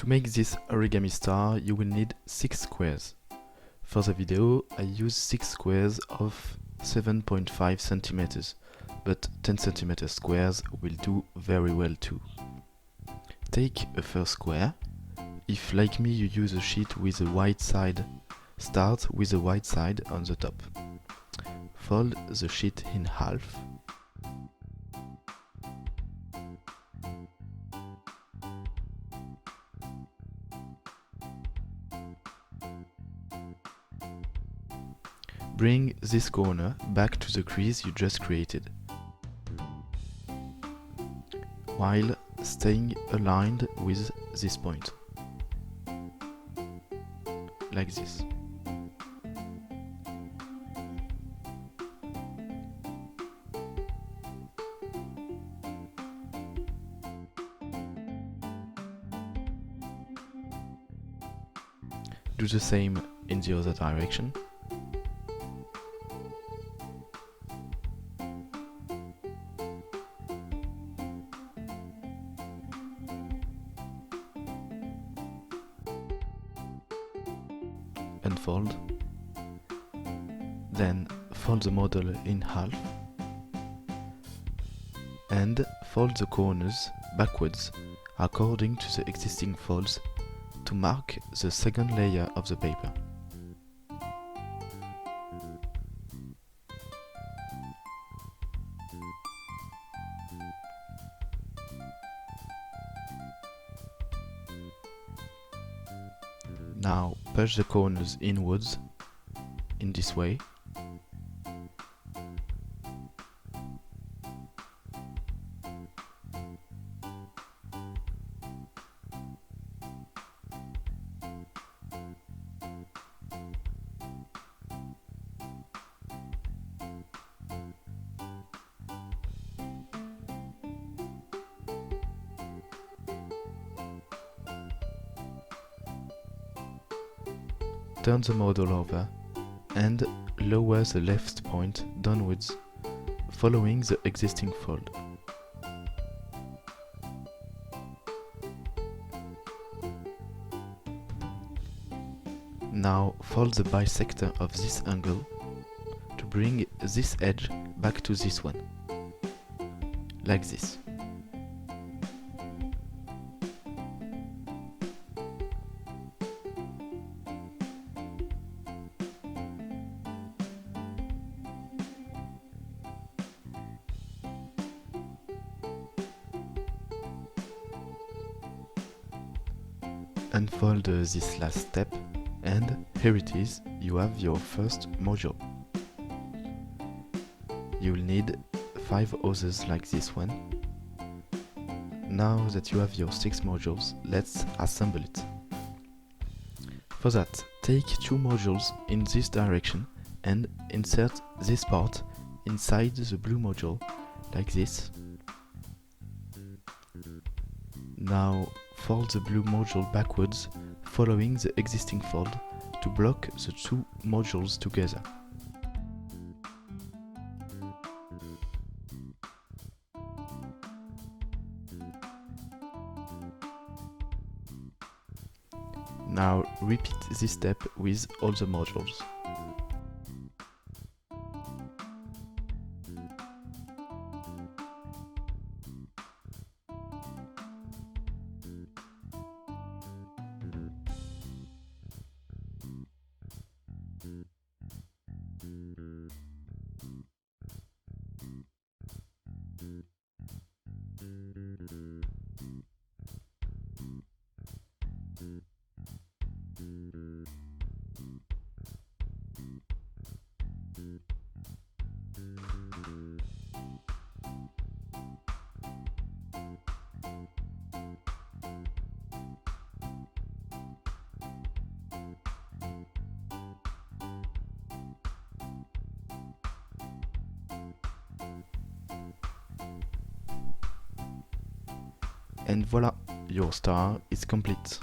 To make this origami star, you will need 6 squares. For the video, I use 6 squares of 7.5 centimeters, but 10 centimeter squares will do very well too. Take a first square. If, like me, you use a sheet with a white side, start with the white side on the top. Fold the sheet in half. Bring this corner back to the crease you just created, while staying aligned with this point, like this. Do the same in the other direction. Unfold, then fold the model in half and fold the corners backwards according to the existing folds to mark the second layer of the paper. Now push the corners inwards in this way. Turn the model over and lower the left point downwards, following the existing fold. Now fold the bisector of this angle to bring this edge back to this one, like this. Unfold this last step, and here it is, you have your first Mojo. You will need 5 others like this one. Now that you have your 6 modules, let's assemble it. For that, take 2 modules in this direction and insert this part inside the blue module, like this. Now fold the blue module backwards, following the existing fold, to block the 2 modules together. Now repeat this step with all the modules. And voila, your star is complete.